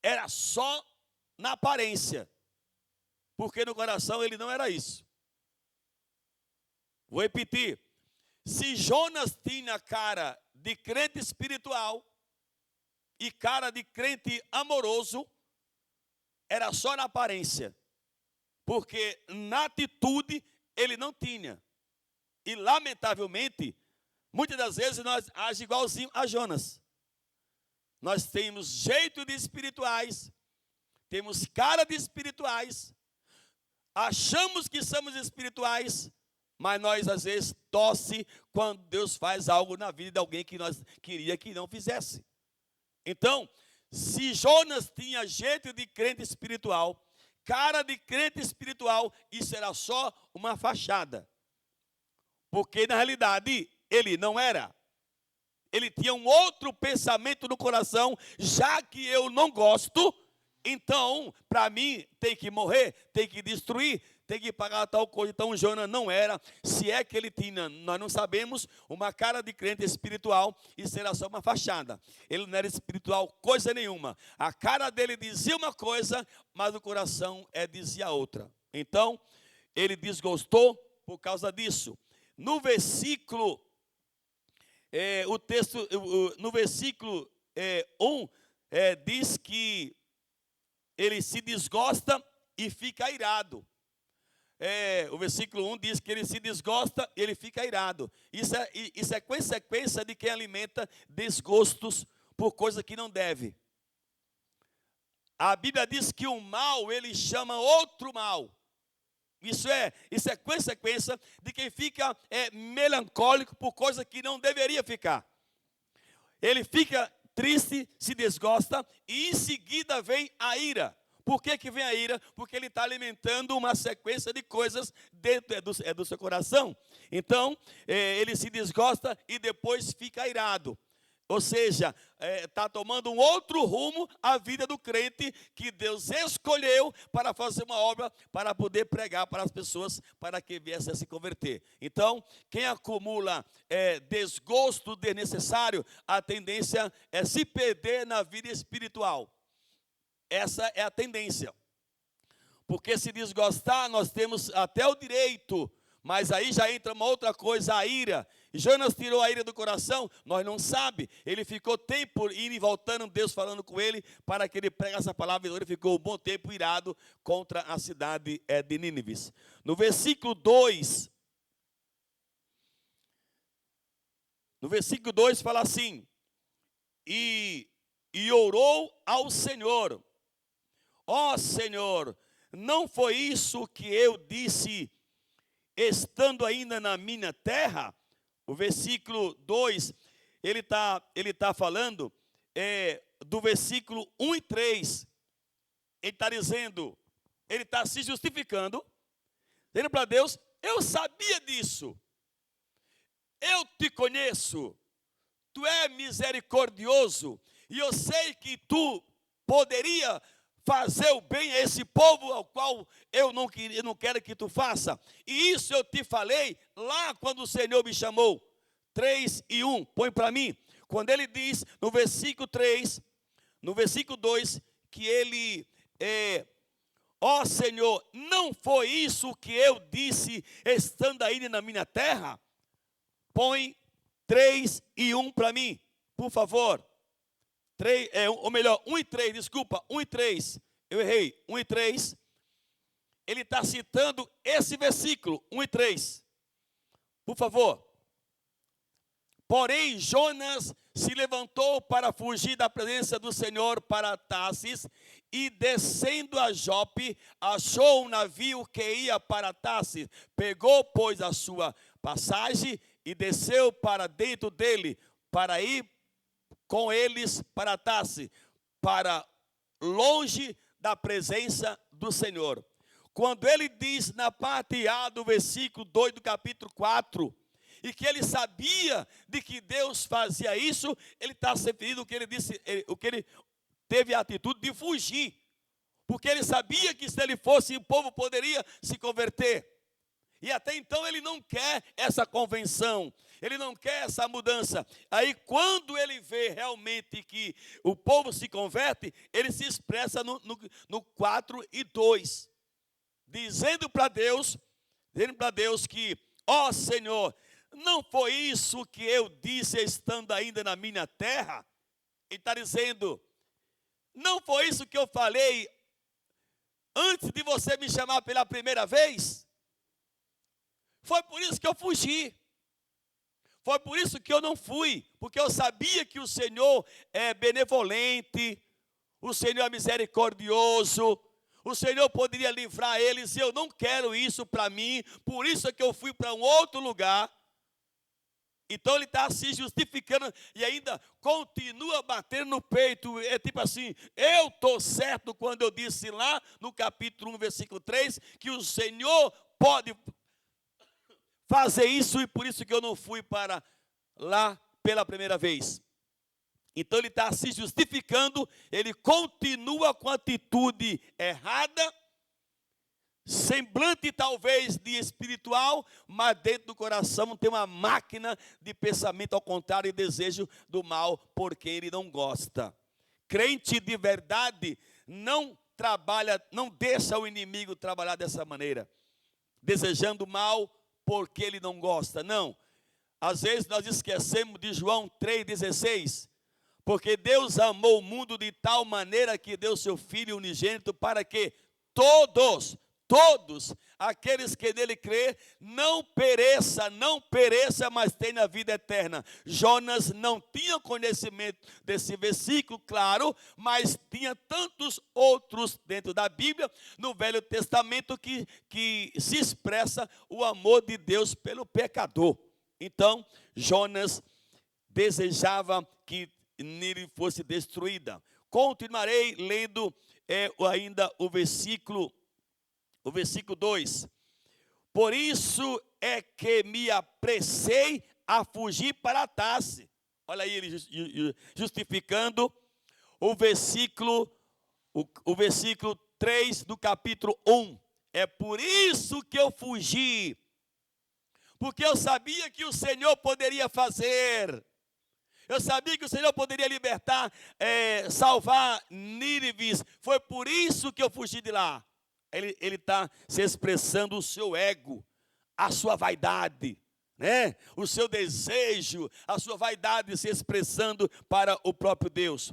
era só na aparência, porque no coração ele não era isso. Vou repetir. Se Jonas tinha cara de crente espiritual e cara de crente amoroso, era só na aparência, porque na atitude ele não tinha. E lamentavelmente, muitas das vezes nós agimos igualzinho a Jonas. Nós temos jeito de espirituais, temos cara de espirituais, achamos que somos espirituais, mas nós às vezes torce quando Deus faz algo na vida de alguém que nós queria que não fizesse. Então, se Jonas tinha jeito de crente espiritual, cara de crente espiritual, isso era só uma fachada. Porque na realidade ele não era. Ele tinha um outro pensamento no coração, já que eu não gosto, então para mim tem que morrer, tem que destruir, tem que pagar tal coisa. Então Jonas não era, se é que ele tinha, nós não sabemos, uma cara de crente espiritual, isso era só uma fachada. Ele não era espiritual coisa nenhuma. A cara dele dizia uma coisa, mas o coração dizia outra. Então ele desgostou por causa disso. No versículo, no versículo 1, diz que ele se desgosta e fica irado. O versículo 1 diz que ele se desgosta e ele fica irado. Isso é consequência de quem alimenta desgostos por coisa que não deve. A Bíblia diz que o mal, ele chama outro mal. Isso é consequência de quem fica melancólico por coisa que não deveria ficar. Ele fica triste, se desgosta e em seguida vem a ira. Por que vem a ira? Porque ele está alimentando uma sequência de coisas dentro do seu coração. Então, ele se desgosta e depois fica irado. Ou seja, está tomando um outro rumo a vida do crente que Deus escolheu para fazer uma obra, para poder pregar para as pessoas, para que viessem a se converter. Então, quem acumula desgosto desnecessário, a tendência é se perder na vida espiritual. Essa é a tendência. Porque se desgostar, nós temos até o direito, mas aí já entra uma outra coisa, a ira. Jonas tirou a ira do coração, nós não sabemos. Ele ficou tempo indo e voltando, Deus falando com ele, para que ele pregasse a palavra, e ele ficou um bom tempo irado contra a cidade de Nínive. No versículo 2, fala assim, e orou ao Senhor, ó Senhor, não foi isso que eu disse, estando ainda na minha terra? O versículo 2, ele tá falando do versículo 1 e 3. Ele está dizendo, ele está se justificando, dizendo para Deus, eu sabia disso, eu te conheço, tu é misericordioso, e eu sei que tu poderia fazer o bem a esse povo ao qual eu não quero que tu faça. E isso eu te falei lá quando o Senhor me chamou. 3 e 1, põe para mim. Quando ele diz no versículo 3, no versículo 2, que ele, ó Senhor, não foi isso que eu disse estando ainda na minha terra? Põe 3 e 1 para mim, por favor. 1 e 3, desculpa, 1 e 3, eu errei, 1 e 3, ele está citando esse versículo, 1 e 3, por favor. Porém, Jonas se levantou para fugir da presença do Senhor para Tarsis, e descendo a Jope, achou um navio que ia para Tarsis, pegou, pois, a sua passagem e desceu para dentro dele, para ir com eles para Tarsis, para longe da presença do Senhor. Quando ele diz na parte A do versículo 2 do capítulo 4, e que ele sabia de que Deus fazia isso, ele está se referindo ao que ele disse, o que ele teve a atitude de fugir, porque ele sabia que se ele fosse, o povo poderia se converter. E até então ele não quer essa convenção. ele não quer essa mudança. Aí quando ele vê realmente que o povo se converte, ele se expressa no 4:2, dizendo para Deus que, ó Senhor, não foi isso que eu disse estando ainda na minha terra? Ele está dizendo, não foi isso que eu falei antes de você me chamar pela primeira vez? Foi por isso que eu fugi. Foi por isso que eu não fui, porque eu sabia que o Senhor é benevolente, o Senhor é misericordioso, o Senhor poderia livrar eles, e eu não quero isso para mim, por isso é que eu fui para um outro lugar. Então ele está se justificando e ainda continua batendo no peito. É tipo assim, eu estou certo quando eu disse lá no capítulo 1, versículo 3, que o Senhor pode fazer isso e por isso que eu não fui para lá pela primeira vez. Então ele está se justificando, ele continua com a atitude errada, semblante talvez de espiritual, mas dentro do coração tem uma máquina de pensamento ao contrário e desejo do mal, porque ele não gosta. Crente de verdade não trabalha, não deixa o inimigo trabalhar dessa maneira, desejando mal porque ele não gosta. Não, às vezes nós esquecemos de João 3,16, porque Deus amou o mundo de tal maneira que deu seu Filho unigênito para que todos aqueles que nele crê, não pereça, mas tenha a vida eterna. Jonas não tinha conhecimento desse versículo, claro, mas tinha tantos outros dentro da Bíblia, no Velho Testamento, que se expressa o amor de Deus pelo pecador. Então, Jonas desejava que Nínive fosse destruída. Continuarei lendo ainda o versículo 2. Por isso é que me apressei a fugir para Tarse. Olha aí ele justificando o versículo 3 do capítulo 1. É por isso que eu fugi, porque eu sabia que o Senhor poderia fazer. Eu sabia que o Senhor poderia libertar, salvar Nínive. Foi por isso que eu fugi de lá. Ele está se expressando o seu ego, a sua vaidade, né? O seu desejo, a sua vaidade se expressando para o próprio Deus.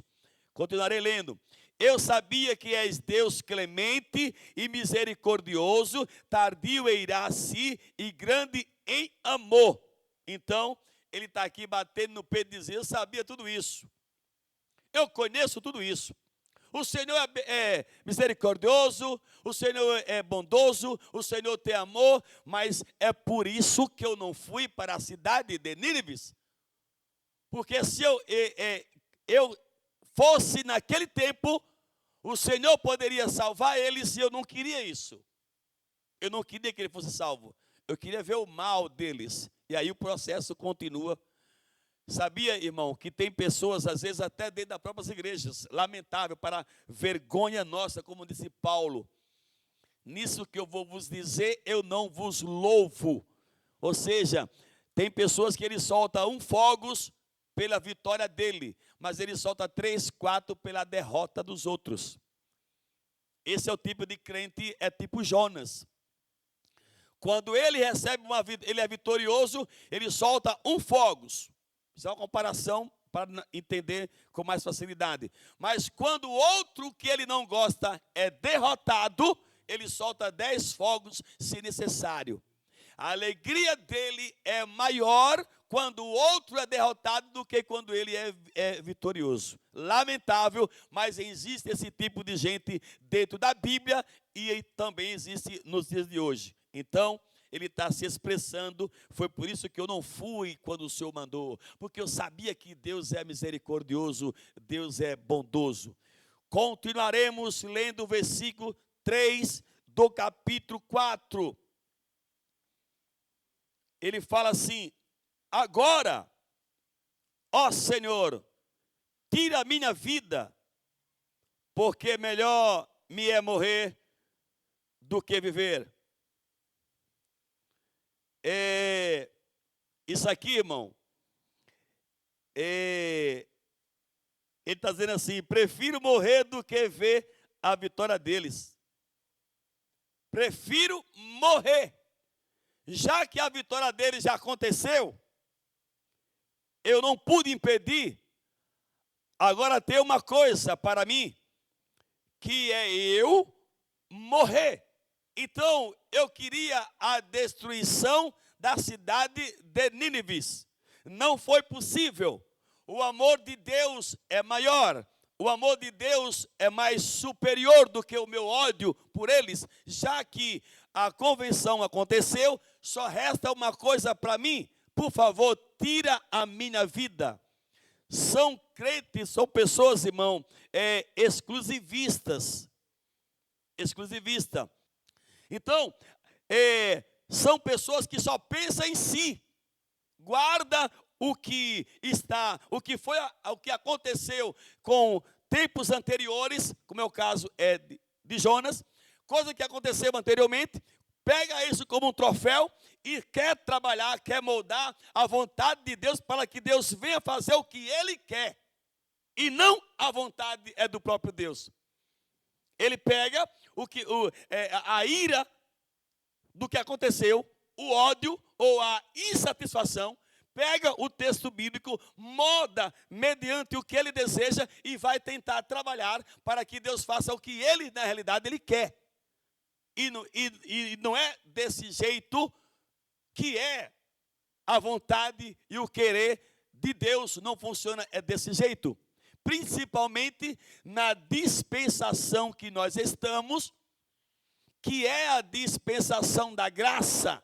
Continuarei lendo. Eu sabia que és Deus clemente e misericordioso, tardio em irar-se e grande em amor. Então, ele está aqui batendo no peito e dizendo, eu sabia tudo isso. Eu conheço tudo isso. O Senhor é misericordioso, o Senhor é bondoso, o Senhor tem amor, mas é por isso que eu não fui para a cidade de Nínive. Porque se eu fosse naquele tempo, o Senhor poderia salvar eles e eu não queria isso. Eu não queria que ele fosse salvo. Eu queria ver o mal deles. E aí o processo continua. Sabia, irmão, que tem pessoas, às vezes até dentro das próprias igrejas, lamentável, para vergonha nossa, como disse Paulo. Nisso que eu vou vos dizer, eu não vos louvo. Ou seja, tem pessoas que ele solta fogos pela vitória dele, mas ele solta 3, 4 pela derrota dos outros. Esse é o tipo de crente, é tipo Jonas. Quando ele recebe ele é vitorioso, ele solta fogos. Isso é uma comparação para entender com mais facilidade. Mas quando o outro que ele não gosta é derrotado, ele solta 10 fogos se necessário. A alegria dele é maior quando o outro é derrotado do que quando ele é vitorioso. Lamentável, mas existe esse tipo de gente dentro da Bíblia e também existe nos dias de hoje. Então, ele está se expressando, foi por isso que eu não fui quando o Senhor mandou, porque eu sabia que Deus é misericordioso, Deus é bondoso. Continuaremos lendo o versículo 3 do capítulo 4. Ele fala assim, agora, ó Senhor, tira a minha vida, porque melhor me é morrer do que viver. Isso aqui, irmão, ele está dizendo assim: prefiro morrer do que ver a vitória deles. Prefiro morrer. Já que a vitória deles já aconteceu, eu não pude impedir. Agora tem uma coisa para mim, que é eu morrer. Então, eu queria a destruição da cidade de Nínive. Não foi possível. O amor de Deus é maior. O amor de Deus é mais superior do que o meu ódio por eles. Já que a convenção aconteceu, só resta uma coisa para mim. Por favor, tira a minha vida. São crentes, são pessoas, irmão, exclusivistas. Exclusivista. Então, são pessoas que só pensam em si. Guarda o que aconteceu com tempos anteriores, como é o caso de Jonas, coisa que aconteceu anteriormente, pega isso como um troféu e quer trabalhar, quer moldar a vontade de Deus para que Deus venha fazer o que Ele quer, e não a vontade é do próprio Deus. Ele pega a ira do que aconteceu, o ódio ou a insatisfação, pega o texto bíblico, molda mediante o que ele deseja e vai tentar trabalhar para que Deus faça o que ele, na realidade, ele quer. E não é desse jeito que é a vontade e o querer de Deus, não funciona, é desse jeito. Principalmente na dispensação que nós estamos, que é a dispensação da graça,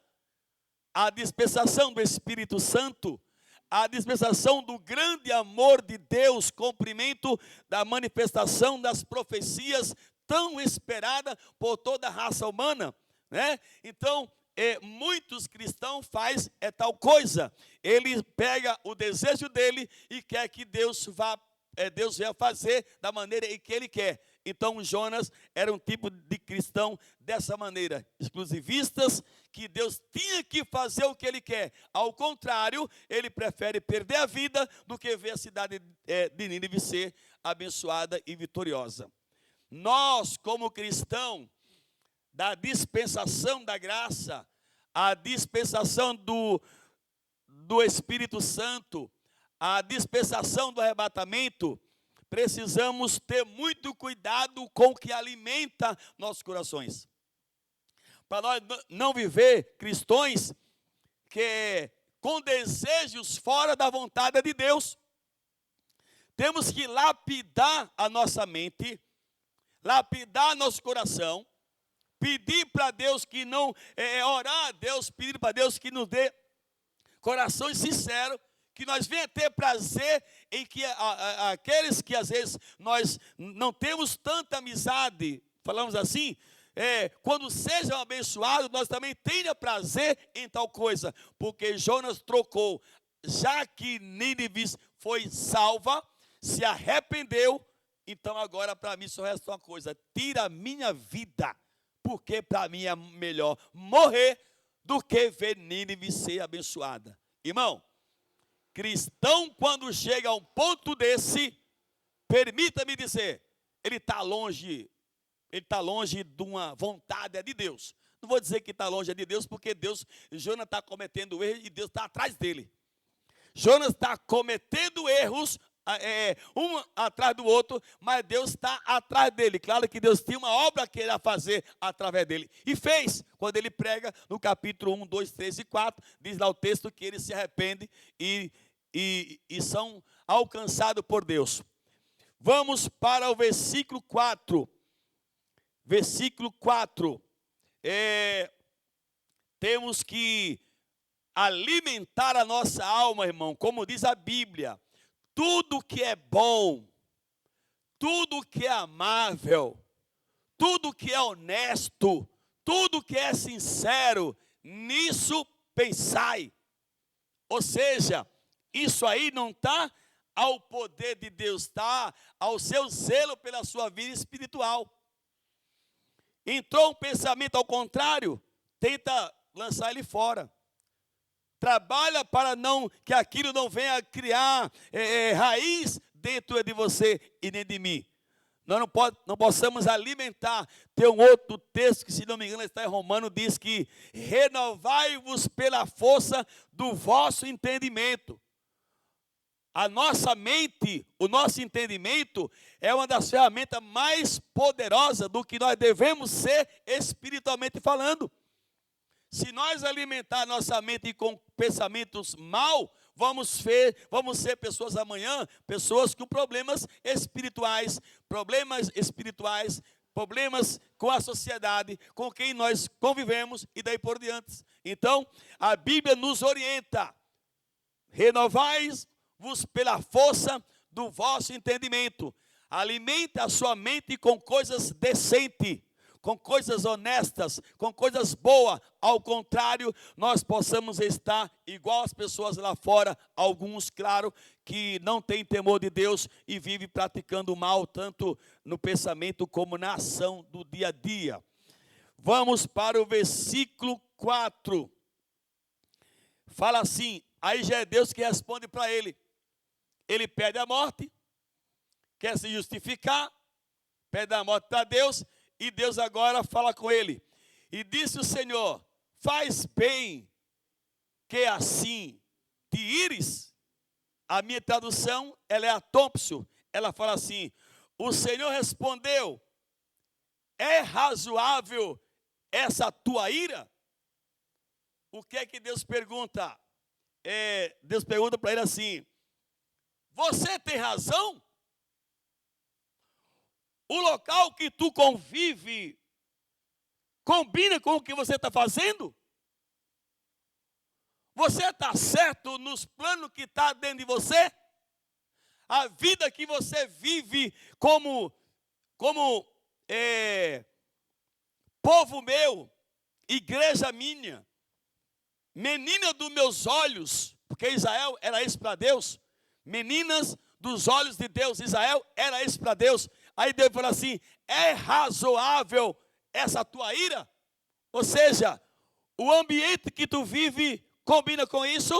a dispensação do Espírito Santo, a dispensação do grande amor de Deus, cumprimento da manifestação das profecias tão esperada por toda a raça humana, né? Então, muitos cristãos fazem tal coisa. Ele pega o desejo dele e quer que Deus venha fazer da maneira em que ele quer. Então Jonas era um tipo de cristão dessa maneira, exclusivistas, que Deus tinha que fazer o que ele quer. Ao contrário, ele prefere perder a vida do que ver a cidade de Nínive ser abençoada e vitoriosa. Nós, como cristão da dispensação da graça, a dispensação do Espírito Santo, a dispensação do arrebatamento, precisamos ter muito cuidado com o que alimenta nossos corações. Para nós não viver cristãos com desejos fora da vontade de Deus. Temos que lapidar a nossa mente, lapidar nosso coração, pedir para Deus que não, orar a Deus, pedir para Deus que nos dê corações sinceros, que nós venhamos ter prazer em que aqueles que às vezes nós não temos tanta amizade, falamos assim, quando sejam abençoados, nós também tenha prazer em tal coisa, porque Jonas trocou, já que Nínive foi salva, se arrependeu, então agora para mim só resta uma coisa: tira a minha vida, porque para mim é melhor morrer do que ver Nínive ser abençoada. Irmão, cristão, quando chega a um ponto desse, permita-me dizer, ele está longe de uma vontade de Deus. Não vou dizer que está longe de Deus, porque Jonas está cometendo erros e Deus está atrás dele. Jonas está cometendo erros, um atrás do outro, mas Deus está atrás dele. Claro que Deus tinha uma obra que ele ia fazer através dele. E fez, quando ele prega no capítulo 1, 2, 3 e 4, diz lá o texto que ele se arrepende e são alcançados por Deus. Vamos para o versículo 4. Versículo 4. Temos que alimentar a nossa alma, irmão, como diz a Bíblia. Tudo que é bom, tudo que é amável, tudo que é honesto, tudo que é sincero, nisso pensai. Ou seja, isso aí não está ao poder de Deus, está ao seu zelo pela sua vida espiritual. Entrou um pensamento ao contrário, tenta lançar ele fora. Trabalha para não que aquilo não venha criar raiz dentro de você e nem de mim. Nós não possamos alimentar. Tem um outro texto que, se não me engano, está em Romano, diz que renovai-vos pela força do vosso entendimento. A nossa mente, o nosso entendimento é uma das ferramentas mais poderosas do que nós devemos ser espiritualmente falando. Se nós alimentar nossa mente com pensamentos mal, vamos ser pessoas amanhã, pessoas com problemas espirituais, problemas com a sociedade, com quem nós convivemos e daí por diante. Então, a Bíblia nos orienta: renovai-vos pela força do vosso entendimento. Alimente a sua mente com coisas decentes, com coisas honestas, com coisas boas. Ao contrário, nós possamos estar igual as pessoas lá fora, alguns, claro, que não têm temor de Deus e vivem praticando o mal, tanto no pensamento como na ação do dia a dia. Vamos para o versículo 4. Fala assim, aí já é Deus que responde para ele. Ele pede a morte, quer se justificar, pede a morte para Deus, e Deus agora fala com ele. E disse o Senhor: faz bem que assim te ires. A minha tradução, ela é a Thompson. Ela fala assim: o Senhor respondeu: é razoável essa tua ira? O que é que Deus pergunta? Deus pergunta para ele assim: você tem razão? O local que tu convive combina com o que você está fazendo? Você está certo nos planos que está dentro de você? A vida que você vive como povo meu, igreja minha, menina dos meus olhos, porque Israel era isso para Deus, meninas dos olhos de Deus, Israel era isso para Deus. Aí Deus fala assim: é razoável essa tua ira? Ou seja, o ambiente que tu vive combina com isso?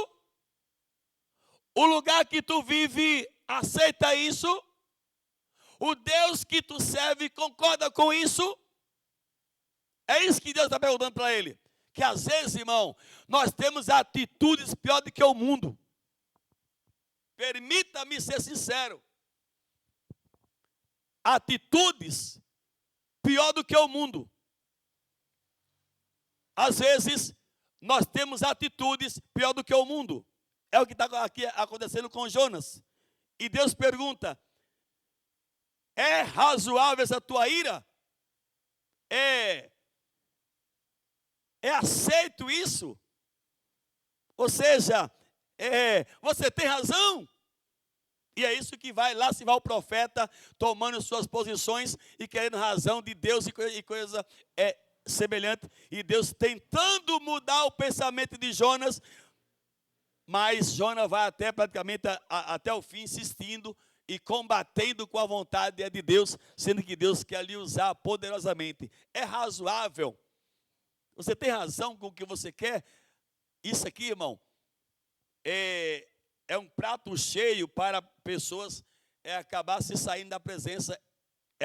O lugar que tu vive aceita isso? O Deus que tu serve concorda com isso? É isso que Deus está perguntando para ele. Que às vezes, irmão, nós temos atitudes pior do que o mundo. Permita-me ser sincero. Atitudes pior do que o mundo. Às vezes, nós temos atitudes pior do que o mundo. É o que está aqui acontecendo com Jonas. E Deus pergunta: é razoável essa tua ira? É aceito isso? Ou seja, você tem razão? E é isso que lá se vai o profeta tomando suas posições e querendo razão de Deus e coisa semelhante. E Deus tentando mudar o pensamento de Jonas, mas Jonas vai até o fim insistindo e combatendo com a vontade de Deus, sendo que Deus quer lhe usar poderosamente. É razoável? Você tem razão com o que você quer? Isso aqui, irmão, é um prato cheio para pessoas acabar se saindo da presença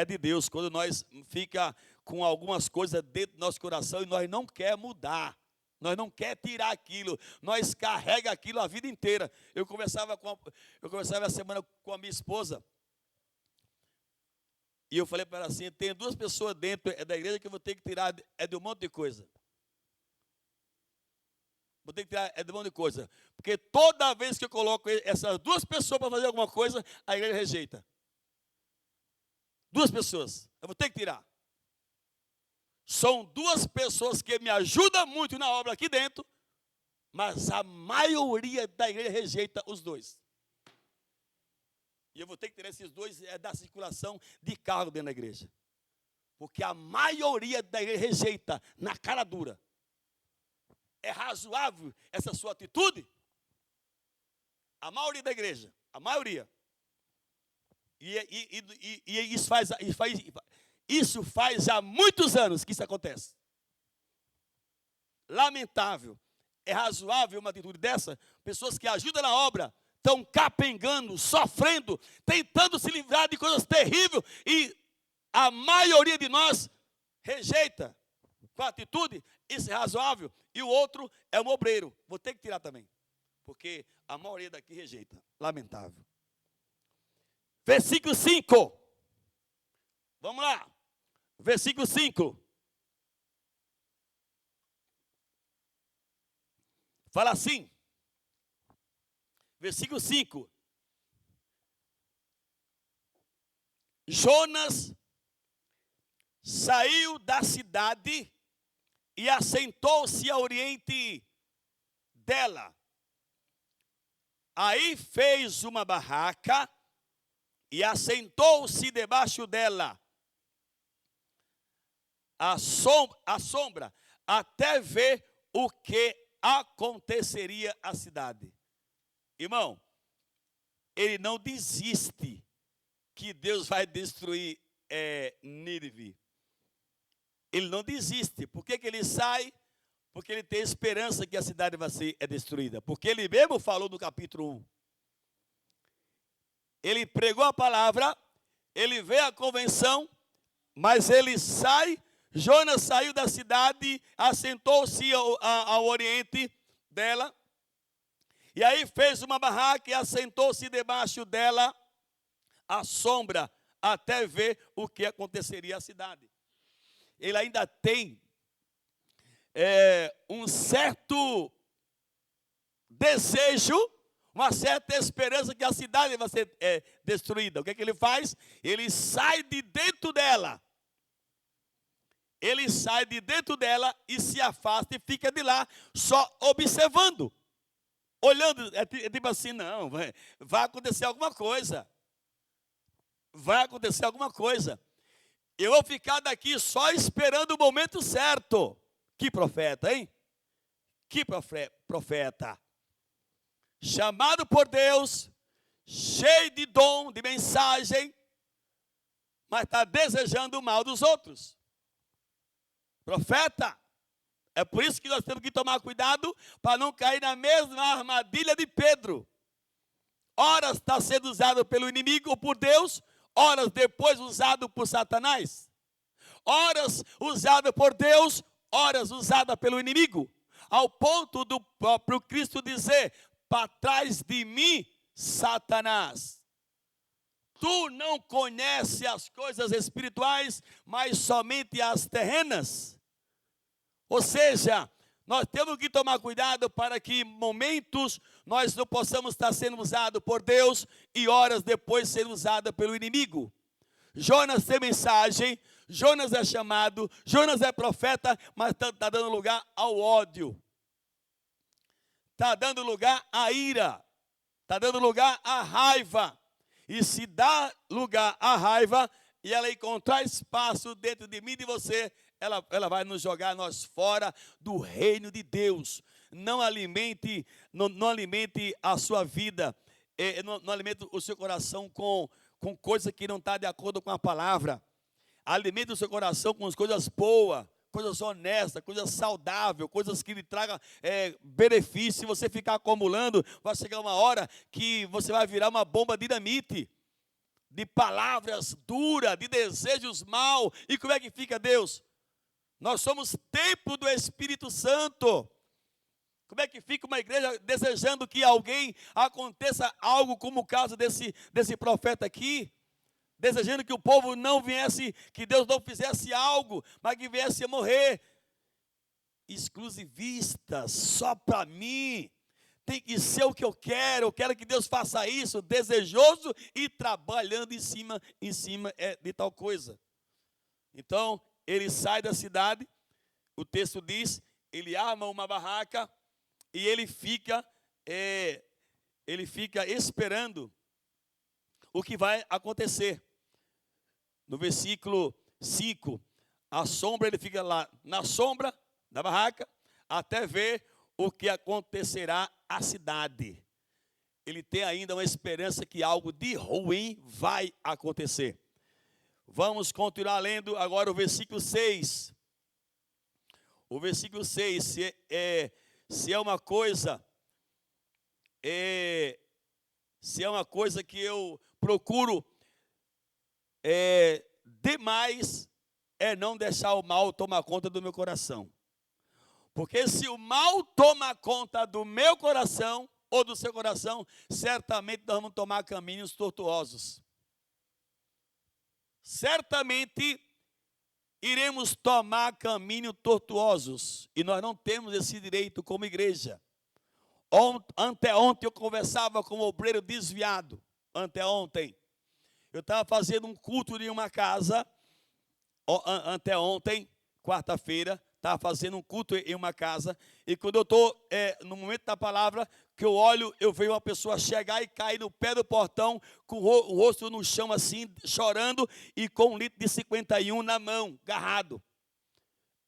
de Deus. Quando nós fica com algumas coisas dentro do nosso coração e nós não quer mudar, nós não quer tirar aquilo, nós carrega aquilo a vida inteira. Eu conversava a semana com a minha esposa e eu falei para ela assim: tem duas pessoas dentro da igreja que eu vou ter que tirar de um monte de coisa. Vou ter que tirar de um monte de coisa. Porque toda vez que eu coloco essas duas pessoas para fazer alguma coisa, a igreja rejeita. Duas pessoas. Eu vou ter que tirar. São duas pessoas que me ajudam muito na obra aqui dentro, mas a maioria da igreja rejeita os dois. E eu vou ter que tirar esses dois da circulação de carro dentro da igreja. Porque a maioria da igreja rejeita na cara dura. É razoável essa sua atitude? A maioria da igreja, a maioria. E isso faz já muitos anos que isso acontece. Lamentável. É razoável uma atitude dessa? Pessoas que ajudam na obra estão capengando, sofrendo, tentando se livrar de coisas terríveis e a maioria de nós rejeita com a atitude. Isso é razoável. E o outro é um obreiro. Vou ter que tirar também, porque a maioria daqui rejeita. Lamentável. Versículo 5. Vamos lá. Versículo 5. Fala assim. Versículo 5. Jonas saiu da cidade e assentou-se a oriente dela. Aí fez uma barraca e assentou-se debaixo dela, à sombra, até ver o que aconteceria à cidade. Irmão, ele não desiste que Deus vai destruir Nínive. Ele não desiste. Por que ele sai? Porque ele tem esperança que a cidade vai ser destruída. Porque ele mesmo falou no capítulo 1. Ele pregou a palavra, ele veio à convenção, mas ele sai. Jonas saiu da cidade, assentou-se ao oriente dela, e aí fez uma barraca e assentou-se debaixo dela, à sombra, até ver o que aconteceria à cidade. Ele ainda tem um certo desejo, uma certa esperança que a cidade vai ser destruída. O que é que ele faz? Ele sai de dentro dela. Ele sai de dentro dela e se afasta e fica de lá só observando. Olhando, tipo assim, não, vai acontecer alguma coisa. Vai acontecer alguma coisa. Eu vou ficar daqui só esperando o momento certo. Que profeta, hein? Que profeta. Chamado por Deus, cheio de dom, de mensagem, mas está desejando o mal dos outros. Profeta. É por isso que nós temos que tomar cuidado para não cair na mesma armadilha de Pedro. Horas está sendo usado pelo inimigo ou por Deus, horas depois usado por Satanás. Horas usado por Deus, horas usada pelo inimigo. Ao ponto do próprio Cristo dizer: para trás de mim, Satanás. Tu não conheces as coisas espirituais, mas somente as terrenas. Ou seja, nós temos que tomar cuidado para que em momentos nós não possamos estar sendo usados por Deus e horas depois ser usados pelo inimigo. Jonas tem mensagem, Jonas é chamado, Jonas é profeta, mas está dando lugar ao ódio. Está dando lugar à ira. Está dando lugar à raiva. E se dá lugar à raiva e ela encontrar espaço dentro de mim e de você, ela vai nos jogar nós fora do reino de Deus. Não alimente a sua vida, não alimente o seu coração com coisa que não está de acordo com a palavra. Alimente o seu coração com as coisas boas, coisas honestas, coisas saudáveis, coisas que lhe tragam benefício. Se você ficar acumulando, vai chegar uma hora que você vai virar uma bomba dinamite, de palavras duras, de desejos maus. E como é que fica Deus? Nós somos templo do Espírito Santo. Como é que fica uma igreja desejando que alguém aconteça algo como o caso desse profeta aqui? Desejando que o povo não viesse, que Deus não fizesse algo, mas que viesse a morrer. Exclusivista, só para mim. Tem que ser o que eu quero que Deus faça isso, desejoso e trabalhando em cima de tal coisa. Então, ele sai da cidade, o texto diz, ele arma uma barraca e ele fica esperando o que vai acontecer. No versículo 5, a sombra, ele fica lá na sombra da barraca, até ver o que acontecerá à cidade. Ele tem ainda uma esperança que algo de ruim vai acontecer. Vamos continuar lendo agora o versículo 6. O versículo 6, se é uma coisa, se é uma coisa que eu procuro demais, é não deixar o mal tomar conta do meu coração. Porque se o mal toma conta do meu coração ou do seu coração, certamente nós vamos tomar caminhos tortuosos. Certamente iremos tomar caminhos tortuosos. E nós não temos esse direito como igreja. Anteontem eu conversava com um obreiro desviado. Anteontem. Eu estava fazendo um culto em uma casa. Anteontem, quarta-feira, estava fazendo um culto em uma casa. E quando eu estou no momento da palavra, que eu olho, eu vejo uma pessoa chegar e cair no pé do portão, com o rosto no chão assim, chorando, e com 1 litro de 51 na mão, agarrado.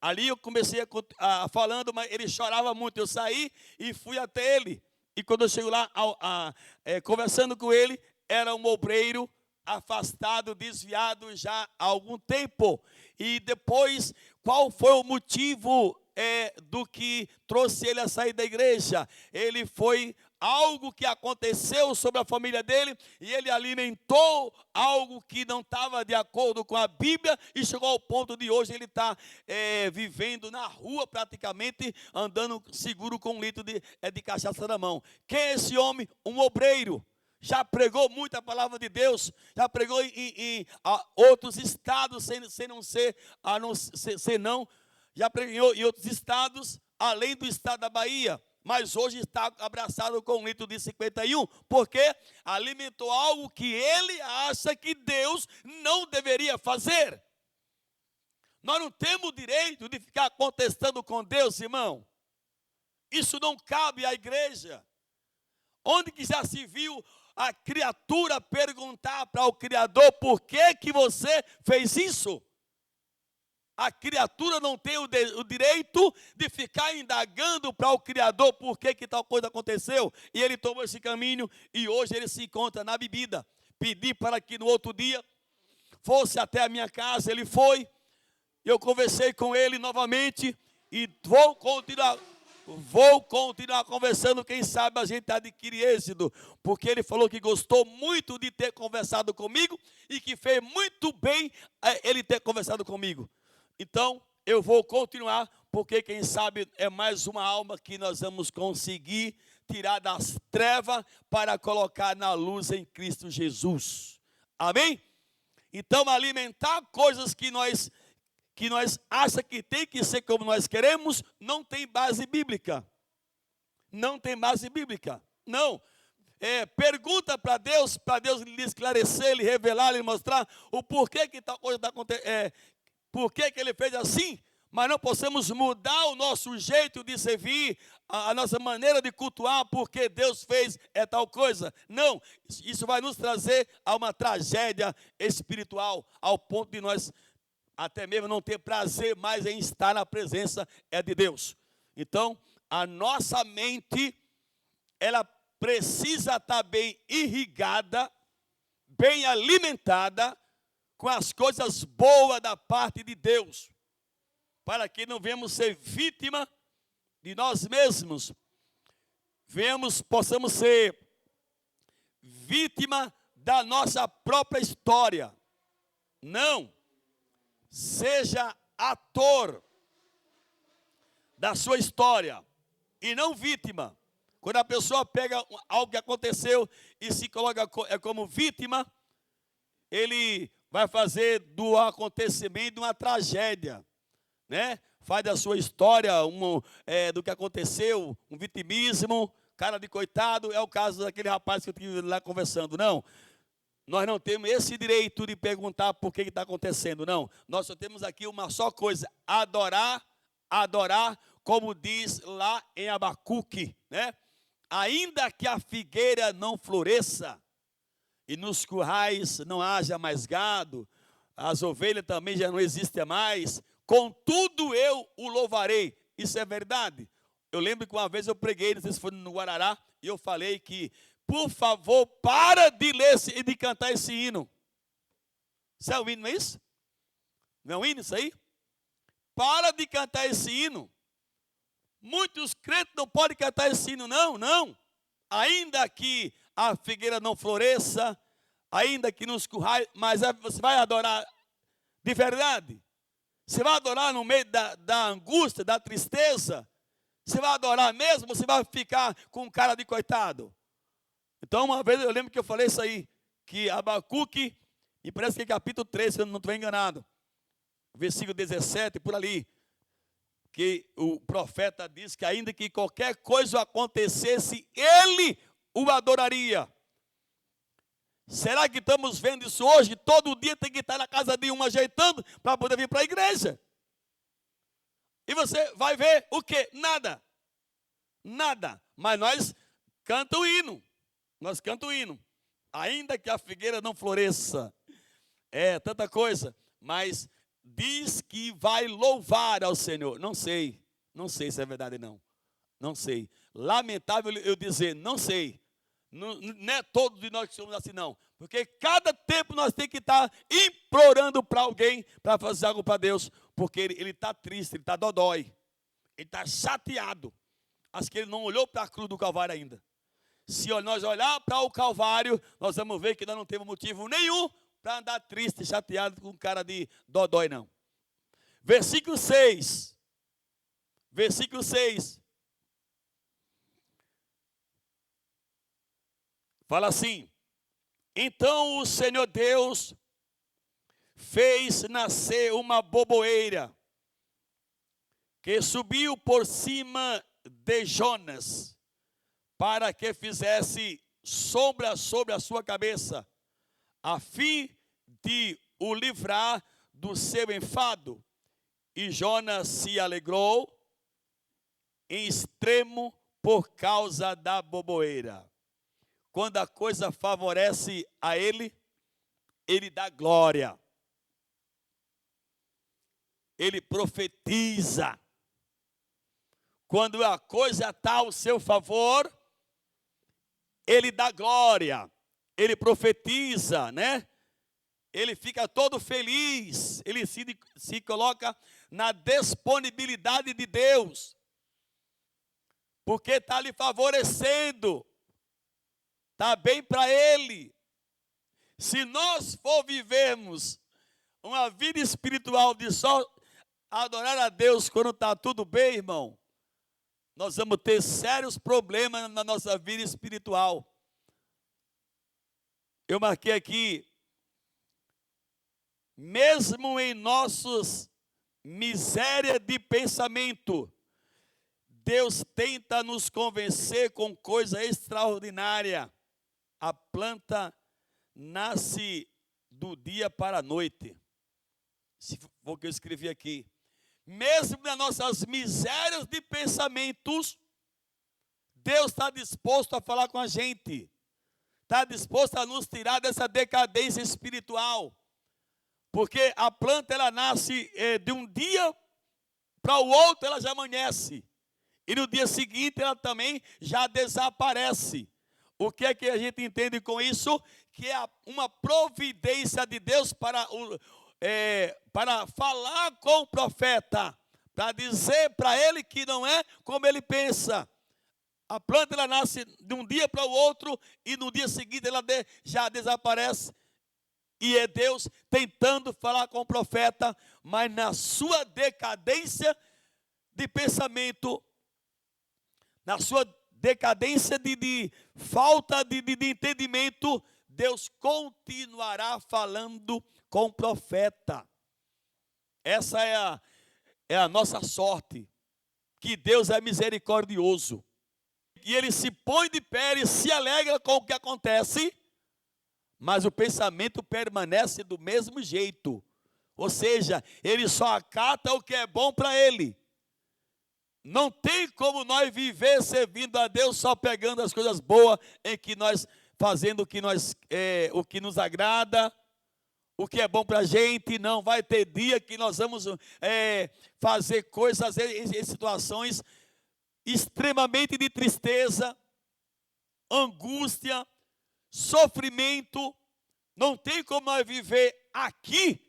Ali eu comecei falando, mas ele chorava muito. Eu saí e fui até ele. E quando eu chego lá, conversando com ele, era um obreiro afastado, desviado já há algum tempo. E depois, qual foi o motivo do que trouxe ele a sair da igreja? Ele foi algo que aconteceu sobre a família dele, e ele alimentou algo que não estava de acordo com a Bíblia, e chegou ao ponto de hoje ele estar vivendo na rua praticamente, andando seguro com 1 litro de cachaça na mão. Quem é esse homem? Um obreiro. Já pregou muito a palavra de Deus, já pregou em outros estados, já pregou em outros estados, além do estado da Bahia, mas hoje está abraçado com 1 litro de 51, porque alimentou algo que ele acha que Deus não deveria fazer. Nós não temos o direito de ficar contestando com Deus, irmão. Isso não cabe à igreja. Onde que já se viu a criatura perguntar para o Criador: por que você fez isso? A criatura não tem o direito de ficar indagando para o Criador por que tal coisa aconteceu. E ele tomou esse caminho e hoje ele se encontra na bebida. Pedi para que no outro dia fosse até a minha casa, ele foi. Eu conversei com ele novamente e vou continuar conversando, quem sabe a gente adquire êxito, porque ele falou que gostou muito de ter conversado comigo e que fez muito bem ele ter conversado comigo. Então, eu vou continuar, porque quem sabe é mais uma alma que nós vamos conseguir tirar das trevas para colocar na luz em Cristo Jesus. Amém? Então, alimentar coisas que nós achamos que tem que ser como nós queremos, não tem base bíblica. Não tem base bíblica. Não. Pergunta para Deus lhe esclarecer, lhe revelar, lhe mostrar o porquê que tal coisa está acontecendo. Por que ele fez assim? Mas não possamos mudar o nosso jeito de servir, a nossa maneira de cultuar, porque Deus fez tal coisa. Não, isso vai nos trazer a uma tragédia espiritual, ao ponto de nós até mesmo não ter prazer mais em estar na presença de Deus. Então, a nossa mente, ela precisa estar bem irrigada, bem alimentada, com as coisas boas da parte de Deus, para que não venhamos ser vítima de nós mesmos, possamos ser vítima da nossa própria história. Não, seja ator da sua história e não vítima. Quando a pessoa pega algo que aconteceu e se coloca como vítima, ele vai fazer do acontecimento uma tragédia, né? Faz da sua história do que aconteceu, um vitimismo, cara de coitado. É o caso daquele rapaz que eu estive lá conversando. Não, nós não temos esse direito de perguntar por que está acontecendo, não. Nós só temos aqui uma só coisa: adorar, como diz lá em Abacuque, né? Ainda que a figueira não floresça, e nos currais não haja mais gado, as ovelhas também já não existem mais, contudo eu o louvarei. Isso é verdade. Eu lembro que uma vez eu preguei, não sei se foi no Guarará, e eu falei que, por favor, para de ler e de cantar esse hino. Isso é um hino, não é isso? Não é um hino isso aí? Para de cantar esse hino. Muitos crentes não podem cantar esse hino, não. Ainda que a figueira não floresça, ainda que nos currais, mas você vai adorar de verdade? Você vai adorar no meio da angústia, da tristeza? Você vai adorar mesmo ou você vai ficar com cara de coitado? Então, uma vez eu lembro que eu falei isso aí, que Abacuque, e parece que é capítulo 3, se eu não estou enganado, versículo 17, por ali, que o profeta diz que ainda que qualquer coisa acontecesse, ele o adoraria. Será que estamos vendo isso hoje? Todo dia tem que estar na casa de um ajeitando para poder vir para a igreja. E você vai ver o quê? Nada. Mas nós canta o hino. Ainda que a figueira não floresça. É tanta coisa. Mas diz que vai louvar ao Senhor. Não sei se é verdade não sei. Lamentável eu dizer, não sei. Não é todos de nós que somos assim não. Porque cada tempo nós temos que estar implorando para alguém para fazer algo para Deus. Porque ele está triste, ele está dodói. Ele está chateado. Acho que ele não olhou para a cruz do Calvário ainda. Se nós olhar para o Calvário, nós vamos ver que nós não temos motivo nenhum para andar triste, chateado com cara de dodói não. Versículo 6. Fala assim: então o Senhor Deus fez nascer uma boboeira que subiu por cima de Jonas, para que fizesse sombra sobre a sua cabeça, a fim de o livrar do seu enfado. E Jonas se alegrou em extremo por causa da boboeira. Quando a coisa favorece a ele, ele dá glória. Ele profetiza. Quando a coisa está ao seu favor, ele dá glória. Ele profetiza, né? Ele fica todo feliz. Ele se coloca na disponibilidade de Deus. Porque está lhe favorecendo. Está bem para ele. Se nós for vivermos uma vida espiritual de só adorar a Deus quando está tudo bem, irmão, nós vamos ter sérios problemas na nossa vida espiritual. Eu marquei aqui: mesmo em nossas misérias de pensamento, Deus tenta nos convencer com coisa extraordinária. A planta nasce do dia para a noite. Se for o que eu escrevi aqui. Mesmo nas nossas misérias de pensamentos, Deus está disposto a falar com a gente. Está disposto a nos tirar dessa decadência espiritual. Porque a planta, ela nasce de um dia para o outro, ela já amanhece. E no dia seguinte, ela também já desaparece. O que é que a gente entende com isso? Que é uma providência de Deus para falar com o profeta, para dizer para ele que não é como ele pensa. A planta, ela nasce de um dia para o outro e no dia seguinte ela já desaparece. E é Deus tentando falar com o profeta, mas na sua decadência de pensamento, na sua decadência de falta de entendimento, Deus continuará falando com o profeta. Essa é a nossa sorte, que Deus é misericordioso. E ele se põe de pé e se alegra com o que acontece, mas o pensamento permanece do mesmo jeito. Ou seja, ele só acata o que é bom para ele. Não tem como nós viver servindo a Deus só pegando as coisas boas, em que nós fazendo o que nos agrada, o que é bom para a gente. Não vai ter dia que nós vamos fazer coisas em situações extremamente de tristeza, angústia, sofrimento. Não tem como nós viver aqui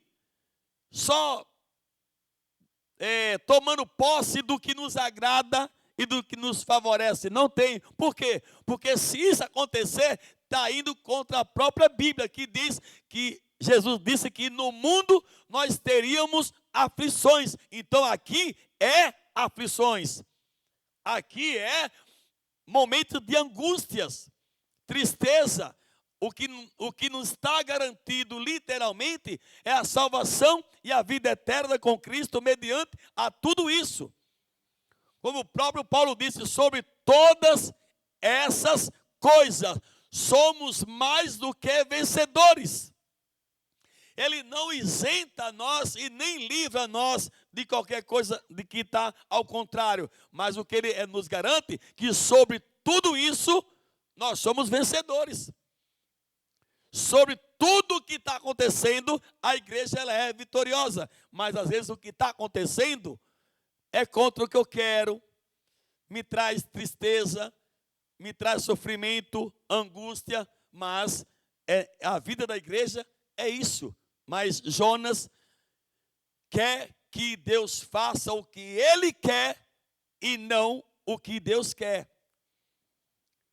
só tomando posse do que nos agrada e do que nos favorece. Não tem. Por quê? Porque se isso acontecer, está indo contra a própria Bíblia, que diz que Jesus disse que no mundo nós teríamos aflições. Então aqui é aflições. Aqui é momento de angústias, tristeza. O que nos está garantido literalmente é a salvação e a vida eterna com Cristo mediante a tudo isso. Como o próprio Paulo disse, sobre todas essas coisas, somos mais do que vencedores. Ele não isenta nós e nem livra nós de qualquer coisa de que está ao contrário. Mas o que ele nos garante, que sobre tudo isso, nós somos vencedores. Sobre tudo o que está acontecendo, a igreja ela é vitoriosa. Mas às vezes o que está acontecendo é contra o que eu quero, me traz tristeza, me traz sofrimento, angústia, mas a vida da igreja é isso. Mas Jonas quer que Deus faça o que ele quer e não o que Deus quer.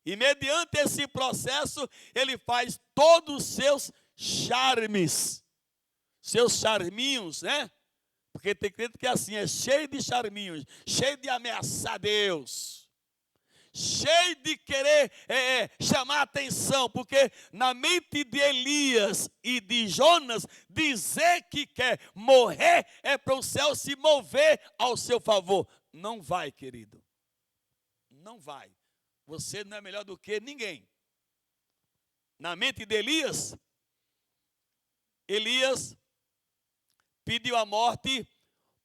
E mediante esse processo, ele faz todos os seus charmes, seus charminhos, né? Porque tem crente que é assim, é cheio de charminhos, cheio de ameaçar Deus, cheio de querer chamar atenção, porque na mente de Elias e de Jonas, dizer que quer morrer é para o céu se mover ao seu favor. Não vai, querido, não vai. Você não é melhor do que ninguém. Na mente de Elias, Elias pediu a morte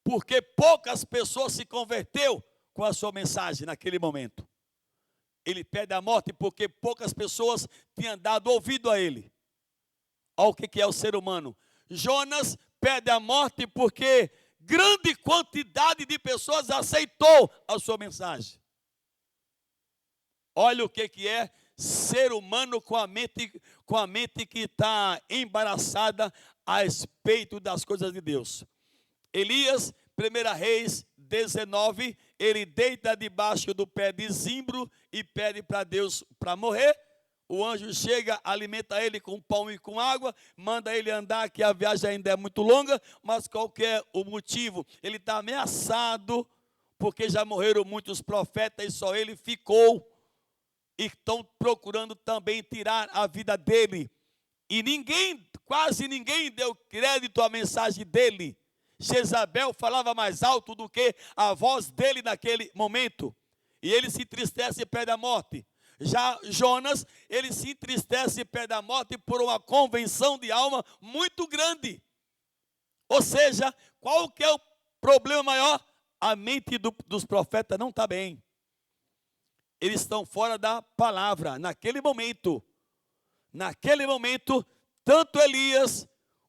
porque poucas pessoas se converteu com a sua mensagem naquele momento. Ele pede a morte porque poucas pessoas tinham dado ouvido a ele. Olha o que é o ser humano. Jonas pede a morte porque grande quantidade de pessoas aceitou a sua mensagem. Olha o que é ser humano com a mente que está embaraçada a respeito das coisas de Deus. Elias, 1 Reis 19, ele deita debaixo do pé de zimbro e pede para Deus para morrer. O anjo chega, alimenta ele com pão e com água, manda ele andar, que a viagem ainda é muito longa, mas qual que é o motivo? Ele está ameaçado, porque já morreram muitos profetas e só ele ficou. E estão procurando também tirar a vida dele. E quase ninguém deu crédito à mensagem dele. Jezabel falava mais alto do que a voz dele naquele momento. E ele se entristece e pede a morte. Já Jonas, ele se entristece e pede a morte por uma convenção de alma muito grande. Ou seja, qual que é o problema maior? A mente dos profetas não está bem. Eles estão fora da palavra. Naquele momento, tanto Elias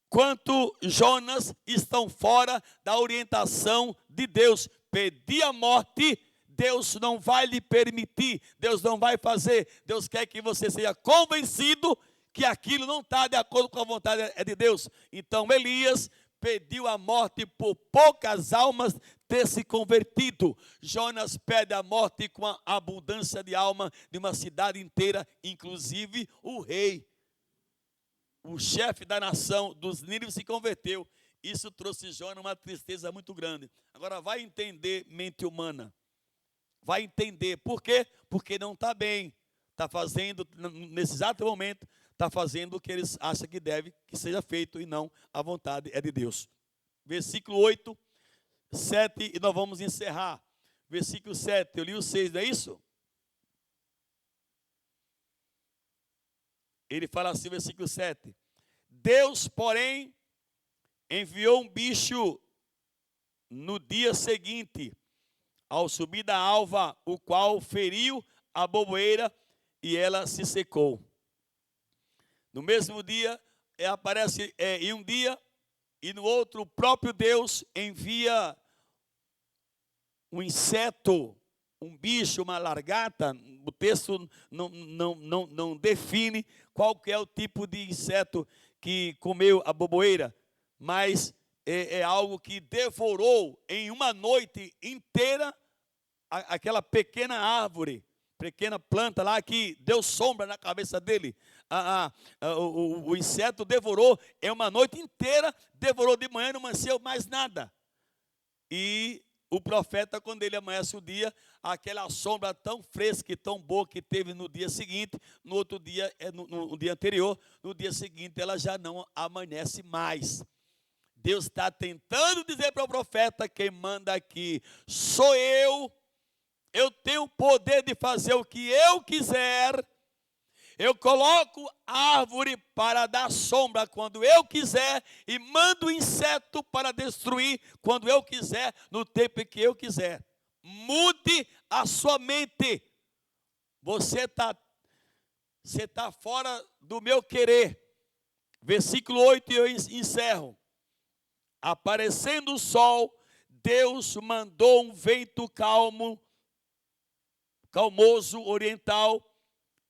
quanto Jonas estão fora da orientação de Deus. Pedir a morte, Deus não vai lhe permitir, Deus não vai fazer. Deus quer que você seja convencido que aquilo não está de acordo com a vontade de Deus. Então Elias pediu a morte por poucas almas ter se convertido. Jonas pede a morte com a abundância de alma de uma cidade inteira, inclusive o rei. O chefe da nação dos Nínives se converteu. Isso trouxe Jonas uma tristeza muito grande. Agora vai entender mente humana. Vai entender. Por quê? Porque não está bem. Está fazendo, nesse exato momento, está fazendo o que eles acham que deve que seja feito e não a vontade é de Deus. Versículo 8, 7, e nós vamos encerrar. Versículo 7, eu li o 6, não é isso? Ele fala assim, versículo 7. Deus, porém, enviou um bicho no dia seguinte, ao subir da alva, o qual feriu a boboeira e ela se secou. No mesmo dia, aparece em um dia, e no outro, o próprio Deus envia um inseto, um bicho, uma largata. O texto não define qual que é o tipo de inseto que comeu a boboeira, mas é algo que devorou em uma noite inteira aquela pequena árvore, pequena planta lá que deu sombra na cabeça dele. O inseto devorou, uma noite inteira, devorou de manhã, não amanheceu mais nada. E o profeta, quando ele amanhece o dia, aquela sombra tão fresca e tão boa que teve no dia seguinte, no outro dia, no dia anterior, no dia seguinte ela já não amanhece mais. Deus está tentando dizer para o profeta, quem manda aqui sou eu tenho o poder de fazer o que eu quiser, eu coloco árvore para dar sombra quando eu quiser e mando inseto para destruir quando eu quiser, no tempo que eu quiser. Mude a sua mente. Você tá fora do meu querer. Versículo 8 e eu encerro. Aparecendo o sol, Deus mandou um vento calmoso oriental,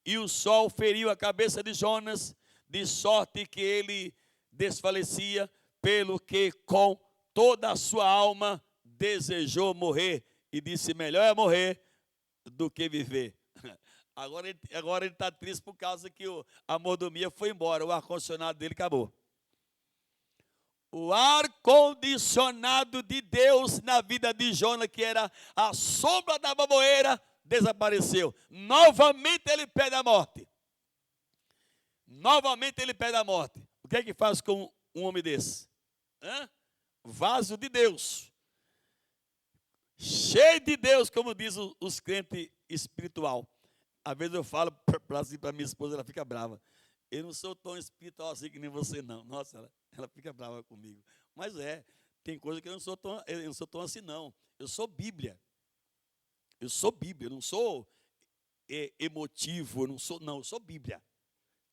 e o sol feriu a cabeça de Jonas, de sorte que ele desfalecia, pelo que com toda a sua alma desejou morrer, e disse, melhor é morrer do que viver. Agora ele está triste por causa que a mordomia foi embora, o ar-condicionado dele acabou. O ar-condicionado de Deus na vida de Jonas, que era a sombra da baboeira, desapareceu. Novamente ele pede a morte. Novamente ele pede a morte. O que é que faz com um homem desse? Vaso de Deus. Cheio de Deus, como diz os crentes espiritual. Às vezes eu falo para minha esposa, ela fica brava. Eu não sou tão espiritual assim que nem você, não. Nossa, ela fica brava comigo. Mas tem coisa que eu não sou tão assim, não. Eu sou Bíblia. Eu sou Bíblia, eu não sou emotivo, eu sou Bíblia.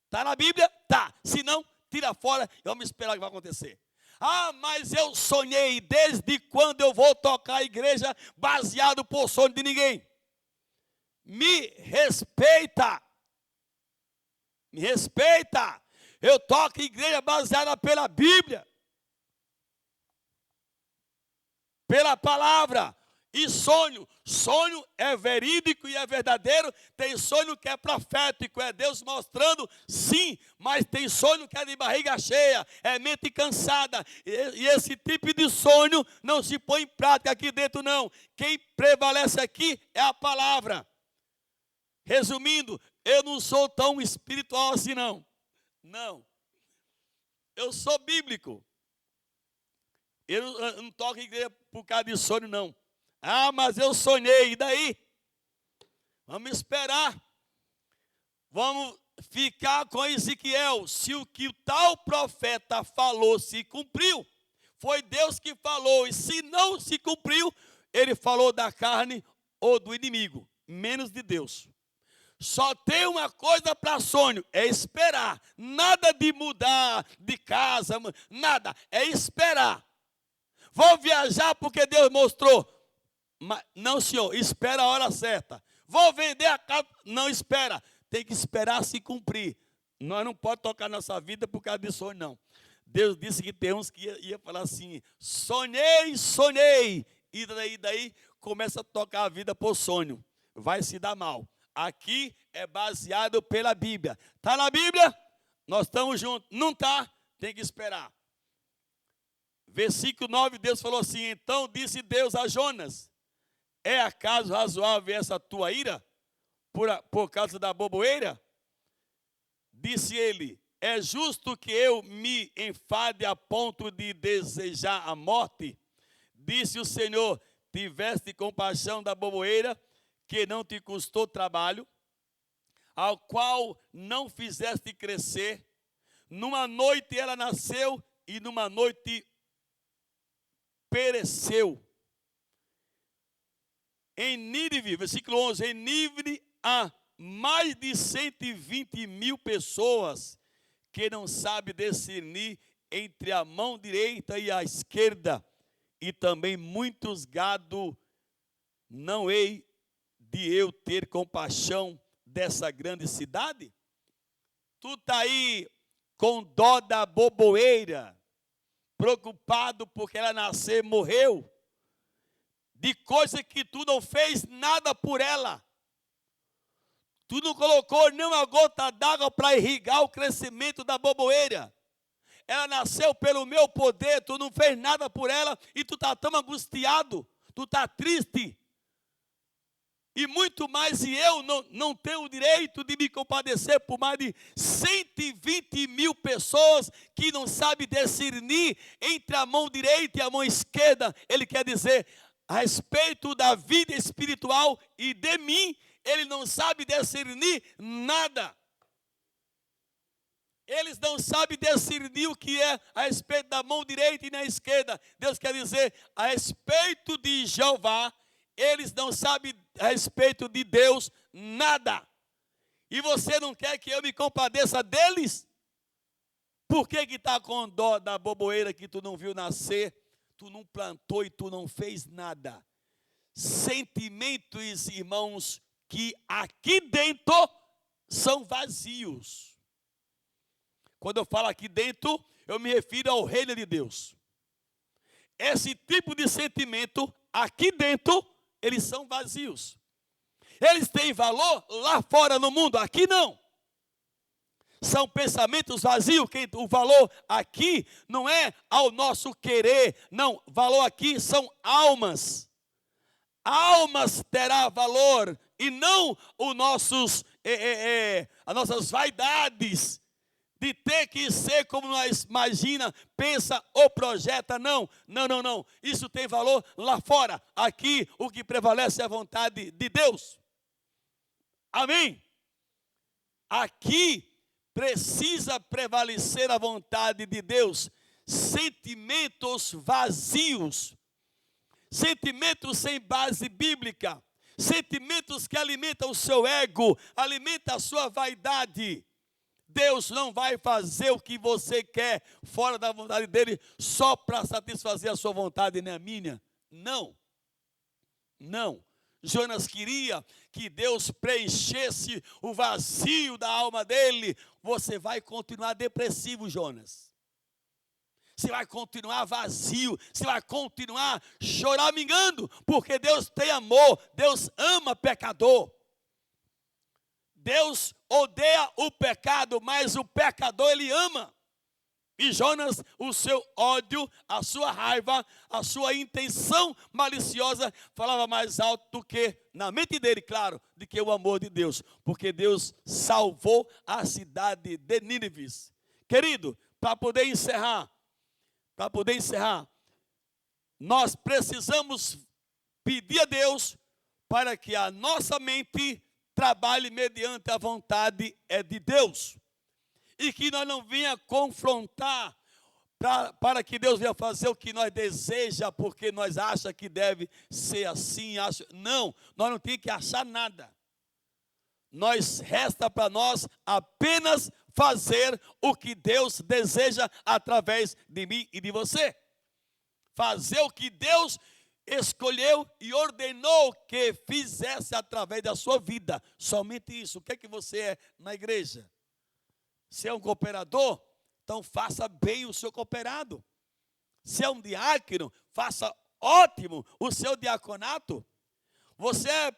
Está na Bíblia? Tá. Se não, tira fora e vamos esperar o que vai acontecer. Mas eu sonhei, desde quando eu vou tocar a igreja baseado por sonho de ninguém? Me respeita. Me respeita. Eu toco igreja baseada pela Bíblia, pela palavra. E sonho é verídico e é verdadeiro. Tem sonho que é profético, é Deus mostrando, sim, mas tem sonho que é de barriga cheia, é mente cansada. E esse tipo de sonho não se põe em prática aqui dentro, não. Quem prevalece aqui é a palavra. Resumindo, eu não sou tão espiritual assim, não. Não. Eu sou bíblico. Eu não toco igreja por causa de sonho, não. Mas eu sonhei, e daí? Vamos esperar. Vamos ficar com Ezequiel. Se o que o tal profeta falou se cumpriu, foi Deus que falou. E se não se cumpriu, ele falou da carne ou do inimigo, menos de Deus. Só tem uma coisa para sonho, é esperar. Nada de mudar de casa, nada, é esperar. Vou viajar porque Deus mostrou. Mas, não, senhor, espera a hora certa. Vou vender a casa. Não, espera. Tem que esperar se cumprir. Nós não podemos tocar nossa vida por causa de sonho, não. Deus disse que tem uns que ia falar assim, sonhei. E daí começa a tocar a vida por sonho. Vai se dar mal. Aqui é baseado pela Bíblia. Está na Bíblia? Nós estamos juntos. Não está? Tem que esperar. Versículo 9, Deus falou assim, então disse Deus a Jonas, é acaso razoável essa tua ira, por causa da boboeira? Disse ele, é justo que eu me enfade a ponto de desejar a morte? Disse o Senhor, tiveste compaixão da boboeira, que não te custou trabalho, ao qual não fizeste crescer. Numa noite ela nasceu e numa noite pereceu. Em Nínive, versículo 11, em Nínive há mais de 120 mil pessoas que não sabem discernir entre a mão direita e a esquerda, e também muitos gado. Não hei de eu ter compaixão dessa grande cidade? Tu está aí com dó da boboeira, preocupado porque ela nasceu e morreu. de coisa que tu não fez nada por ela. Tu não colocou nenhuma gota d'água para irrigar o crescimento da boboeira. Ela nasceu pelo meu poder, tu não fez nada por ela e tu está tão angustiado, tu está triste. E muito mais, e eu não tenho o direito de me compadecer por mais de 120 mil pessoas que não sabem discernir entre a mão direita e a mão esquerda. Ele quer dizer, a respeito da vida espiritual e de mim, ele não sabe discernir nada. Eles não sabem discernir o que é a respeito da mão direita e na esquerda. Deus quer dizer, a respeito de Jeová, eles não sabem a respeito de Deus nada. E você não quer que eu me compadeça deles? Por que está com dó da boboeira que tu não viu nascer? Tu não plantou e tu não fez nada. Sentimentos, irmãos, que aqui dentro são vazios. Quando eu falo aqui dentro, eu me refiro ao reino de Deus. Esse tipo de sentimento, aqui dentro, eles são vazios. Eles têm valor lá fora no mundo, aqui não. São pensamentos vazios, o valor aqui não é ao nosso querer, não, valor aqui são almas. Almas terá valor e não os nossos, as nossas vaidades de ter que ser como nós imagina, pensa ou projeta. Não. Isso tem valor lá fora. Aqui o que prevalece é a vontade de Deus. Amém? Aqui precisa prevalecer a vontade de Deus. Sentimentos vazios, sentimentos sem base bíblica, sentimentos que alimentam o seu ego, alimentam a sua vaidade. Deus não vai fazer o que você quer fora da vontade dele só para satisfazer a sua vontade, nem a minha. Não. Jonas queria que Deus preenchesse o vazio da alma dele. Você vai continuar depressivo, Jonas. Você vai continuar vazio, você vai continuar choramingando, porque Deus tem amor, Deus ama pecador. Deus odeia o pecado, mas o pecador ele ama. E Jonas, o seu ódio, a sua raiva, a sua intenção maliciosa, falava mais alto do que, na mente dele, claro, do que o amor de Deus. Porque Deus salvou a cidade de Nínive. Querido, para poder encerrar, nós precisamos pedir a Deus para que a nossa mente trabalhe mediante a vontade de Deus. E que nós não venha confrontar para que Deus venha fazer o que nós deseja, porque nós achamos que deve ser assim. Não, nós não temos que achar nada. Resta para nós apenas fazer o que Deus deseja através de mim e de você. Fazer o que Deus escolheu e ordenou que fizesse através da sua vida. Somente isso. O que é que você é na igreja? Se é um cooperador, então faça bem o seu cooperado. Se é um diácono, faça ótimo o seu diaconato. Você é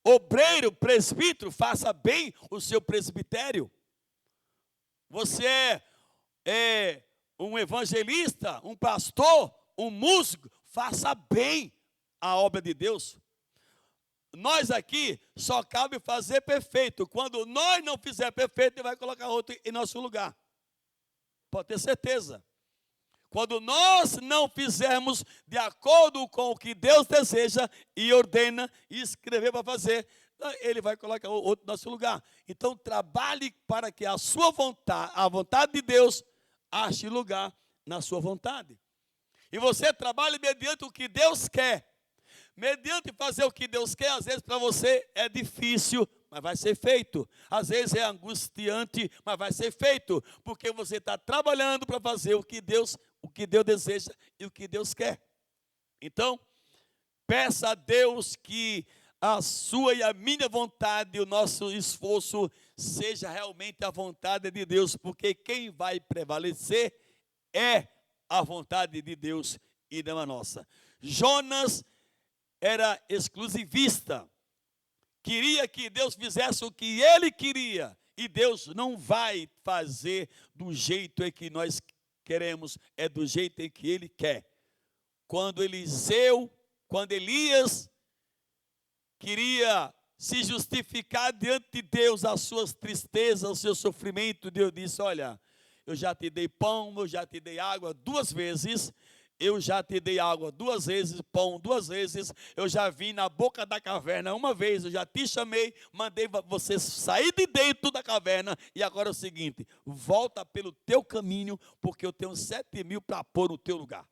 obreiro, presbítero, faça bem o seu presbitério. Você é um evangelista, um pastor, um músico, faça bem a obra de Deus. Nós aqui só cabe fazer perfeito. Quando nós não fizer perfeito, ele vai colocar outro em nosso lugar. Pode ter certeza. Quando nós não fizermos de acordo com o que Deus deseja e ordena e escrever para fazer, ele vai colocar outro em nosso lugar. Então trabalhe para que a sua vontade, a vontade de Deus, ache lugar na sua vontade. E você trabalhe mediante o que Deus quer. Mediante fazer o que Deus quer, às vezes para você é difícil, mas vai ser feito. Às vezes é angustiante, mas vai ser feito. Porque você está trabalhando para fazer o que Deus deseja e o que Deus quer. Então, peça a Deus que a sua e a minha vontade, o nosso esforço, seja realmente a vontade de Deus. Porque quem vai prevalecer é a vontade de Deus e não a nossa. Jonas era exclusivista. Queria que Deus fizesse o que ele queria. E Deus não vai fazer do jeito em que nós queremos, é do jeito em que ele quer. Quando Elias queria se justificar diante de Deus, as suas tristezas, o seu sofrimento, Deus disse: olha, eu já te dei pão, eu já te dei água 2 vezes, eu já te dei água 2 vezes, pão 2 vezes, eu já vim na boca da caverna 1 vez, eu já te chamei, mandei você sair de dentro da caverna, e agora é o seguinte, volta pelo teu caminho, porque eu tenho 7.000 para pôr no teu lugar.